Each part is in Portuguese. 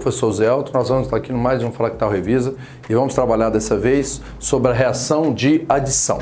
professor Zé Elton. Nós vamos estar aqui no mais um Fractal Revisa e vamos trabalhar dessa vez sobre a reação de adição.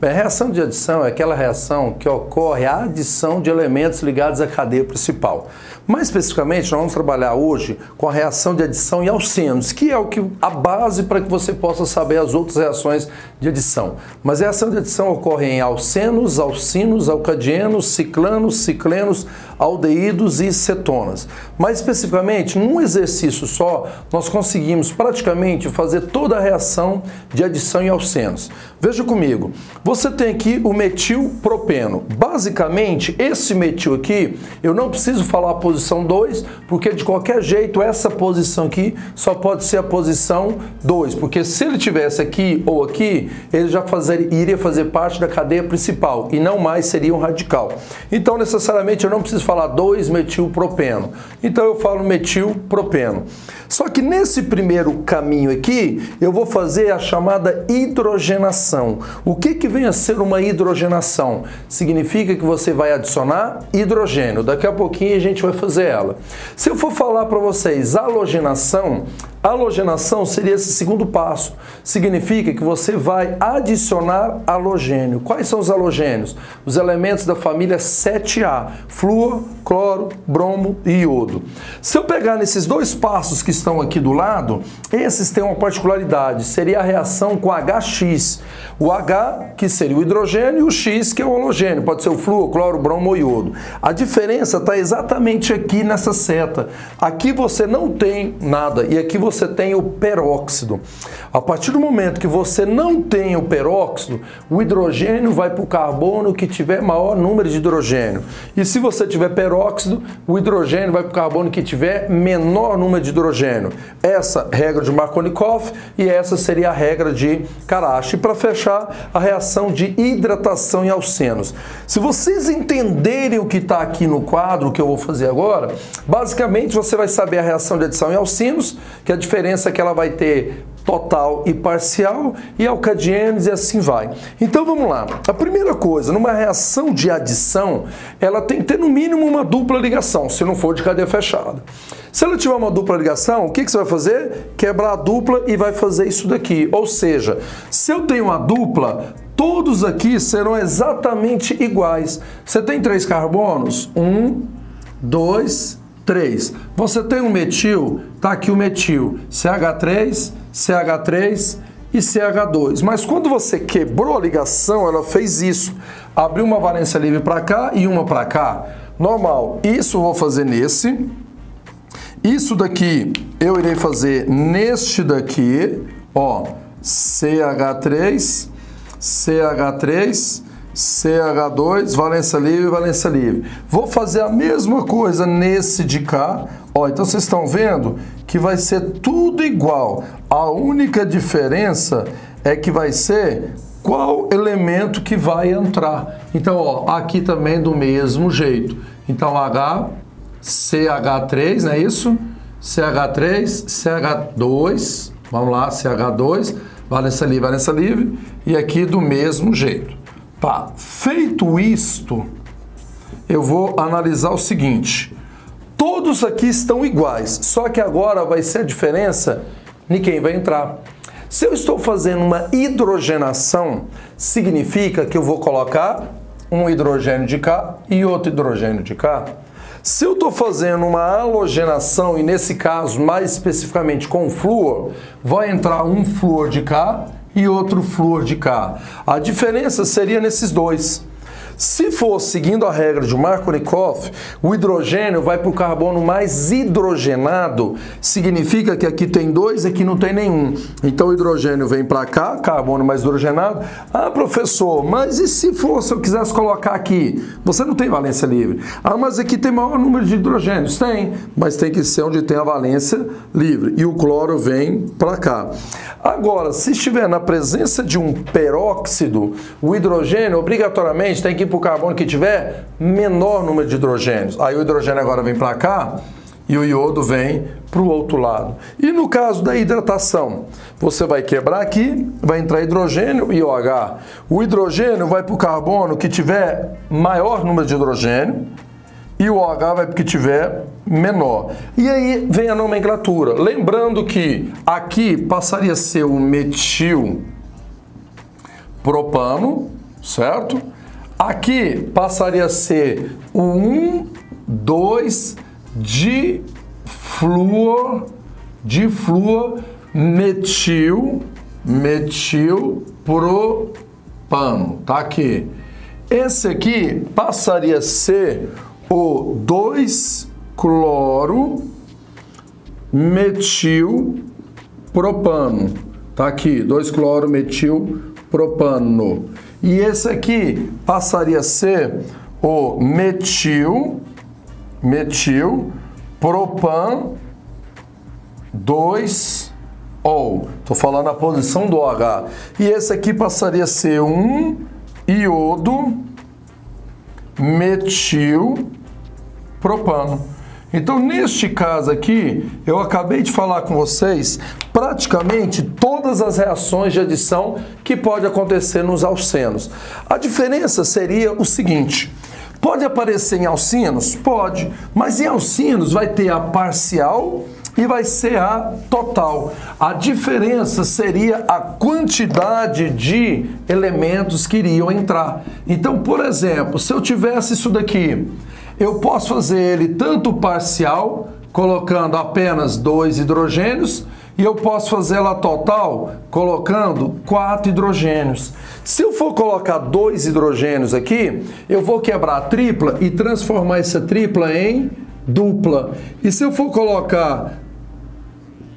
Bem, a reação de adição é aquela reação que ocorre a adição de elementos ligados à cadeia principal. Mais especificamente, nós vamos trabalhar hoje com a reação de adição em alcenos, que é a base para que você possa saber as outras reações de adição. Mas a reação de adição ocorre em alcenos, alcinos, alcadienos, ciclanos, ciclenos, aldeídos e cetonas. Mais especificamente, num exercício só, nós conseguimos praticamente fazer toda a reação de adição em alcenos. Veja comigo, você tem aqui o metilpropeno. Basicamente, esse metil aqui, eu não preciso falar a posição 2, porque de qualquer jeito essa posição aqui só pode ser a posição 2, porque se ele tivesse aqui ou aqui, ele já iria fazer parte da cadeia principal e não mais seria um radical. Então, necessariamente, eu não preciso falar 2-metilpropeno. Então, eu falo metilpropeno. Só que nesse primeiro caminho aqui, eu vou fazer a chamada hidrogenação. O que vem a ser uma hidrogenação? Significa que você vai adicionar hidrogênio. Daqui a pouquinho a gente vai fazer ela. Se eu for falar para vocês halogenação seria esse segundo passo. Significa que você vai adicionar halogênio. Quais são os halogênios? Os elementos da família 7A: flúor, cloro, bromo e iodo. Se eu pegar nesses dois passos que estão aqui do lado, esses têm uma particularidade, seria a reação com HX. O H, que seria o hidrogênio, e o X, que é o halogênio. Pode ser o flúor, cloro, bromo ou iodo. A diferença está exatamente aqui nessa seta. Aqui você não tem nada e aqui você tem o peróxido. A partir do momento que você não tem o peróxido, o hidrogênio vai para o carbono que tiver maior número de hidrogênio. E se você tiver peróxido, o hidrogênio vai para o carbono que tiver menor número de hidrogênio. Essa regra de Markovnikov e essa seria a regra de Karash. E para fechar, a reação de hidratação em alcenos. Se vocês entenderem o que está aqui no quadro que eu vou fazer agora, basicamente você vai saber a reação de adição em alcinos, que a diferença é que ela vai ter total e parcial, e alcadienos e assim vai. Então vamos lá. A primeira coisa, numa reação de adição, ela tem que ter no mínimo uma dupla ligação, se não for de cadeia fechada. Se ela tiver uma dupla ligação, o que você vai fazer? Quebrar a dupla e vai fazer isso daqui. Ou seja, se eu tenho uma dupla, todos aqui serão exatamente iguais. Você tem 3 carbonos? 1, 2, 3. Você tem um metil? Tá aqui o metil. CH3, CH3 e CH2. Mas quando você quebrou a ligação, ela fez isso. Abriu uma valência livre para cá e uma para cá. Normal. Isso eu vou fazer nesse. Isso daqui eu irei fazer neste daqui, ó, CH3, CH3, CH2, valência livre. Vou fazer a mesma coisa nesse de cá, ó, então vocês estão vendo que vai ser tudo igual. A única diferença é que vai ser qual elemento que vai entrar. Então, ó, aqui também do mesmo jeito. Então, CH3, não é isso? CH3, CH2, vamos lá, CH2, valência livre, e aqui do mesmo jeito. Tá, feito isto, eu vou analisar o seguinte, todos aqui estão iguais, só que agora vai ser a diferença em quem vai entrar. Se eu estou fazendo uma hidrogenação, significa que eu vou colocar um hidrogênio de cá e outro hidrogênio de cá. Se eu estou fazendo uma halogenação, e nesse caso, mais especificamente com flúor, vai entrar um flúor de cá e outro flúor de cá. A diferença seria nesses dois. Se for seguindo a regra de Markovnikov, o hidrogênio vai para o carbono mais hidrogenado, significa que aqui tem 2, aqui não tem nenhum. Então o hidrogênio vem para cá, carbono mais hidrogenado. Ah, professor, mas e se eu quisesse colocar aqui? Você não tem valência livre. Ah, mas aqui tem maior número de hidrogênios. Tem, mas tem que ser onde tem a valência livre. E o cloro vem para cá. Agora, se estiver na presença de um peróxido, o hidrogênio obrigatoriamente tem que ir para o carbono que tiver menor número de hidrogênios. Aí o hidrogênio agora vem para cá e o iodo vem para o outro lado. E no caso da hidratação, você vai quebrar aqui, vai entrar hidrogênio e OH. O hidrogênio vai para o carbono que tiver maior número de hidrogênio e o OH vai para o que tiver menor. E aí vem a nomenclatura. Lembrando que aqui passaria a ser o metilpropano, certo? Aqui passaria a ser o 1,2-difluor-metilpropano, tá aqui. Esse aqui passaria a ser o 2-cloro-metilpropano, tá aqui, 2-cloro-metilpropano. E esse aqui passaria a ser o metilpropan 2-ol. Estou falando a posição do OH. E esse aqui passaria a ser um iodo metilpropano. Então, neste caso aqui, eu acabei de falar com vocês praticamente todas as reações de adição que pode acontecer nos alcenos. A diferença seria o seguinte: pode aparecer em alcinos? Pode, mas em alcinos vai ter a parcial e vai ser a total. A diferença seria a quantidade de elementos que iriam entrar. Então, por exemplo, se eu tivesse isso daqui, eu posso fazer ele tanto parcial, colocando apenas 2 hidrogênios, e eu posso fazer ela total, colocando 4 hidrogênios. Se eu for colocar 2 hidrogênios aqui, eu vou quebrar a tripla e transformar essa tripla em dupla. E se eu for colocar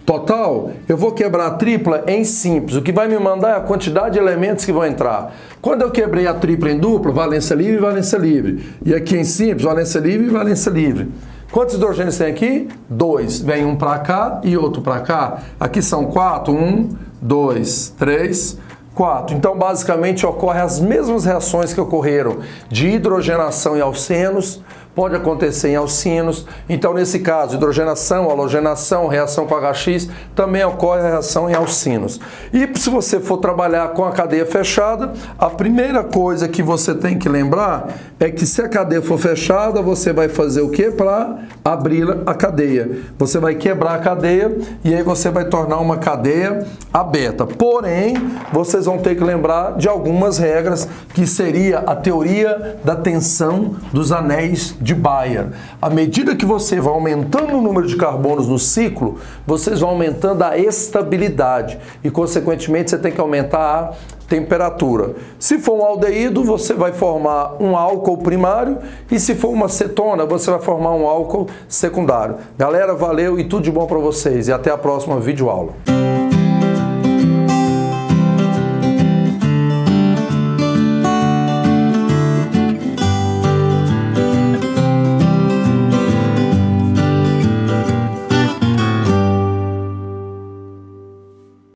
total, eu vou quebrar a tripla em simples. O que vai me mandar é a quantidade de elementos que vão entrar. Quando eu quebrei a tripla em dupla, valência livre e valência livre. E aqui em simples, valência livre e valência livre. Quantos hidrogênios tem aqui? 2. Vem um para cá e outro para cá. Aqui são 4. 1, 2, 3, 4. Então, basicamente, ocorrem as mesmas reações que ocorreram de hidrogenação em alcenos, pode acontecer em alcinos. Então, nesse caso, hidrogenação, halogenação, reação com HX, também ocorre a reação em alcinos. E se você for trabalhar com a cadeia fechada, a primeira coisa que você tem que lembrar é que se a cadeia for fechada, você vai fazer o que para abrir a cadeia? Você vai quebrar a cadeia e aí você vai tornar uma cadeia aberta. Porém, vocês vão ter que lembrar de algumas regras, que seria a teoria da tensão dos anéis de Bayer. À medida que você vai aumentando o número de carbonos no ciclo, vocês vão aumentando a estabilidade e, consequentemente, você tem que aumentar a temperatura. Se for um aldeído, você vai formar um álcool primário, e se for uma cetona, você vai formar um álcool secundário. Galera, valeu e tudo de bom para vocês, e até a próxima videoaula.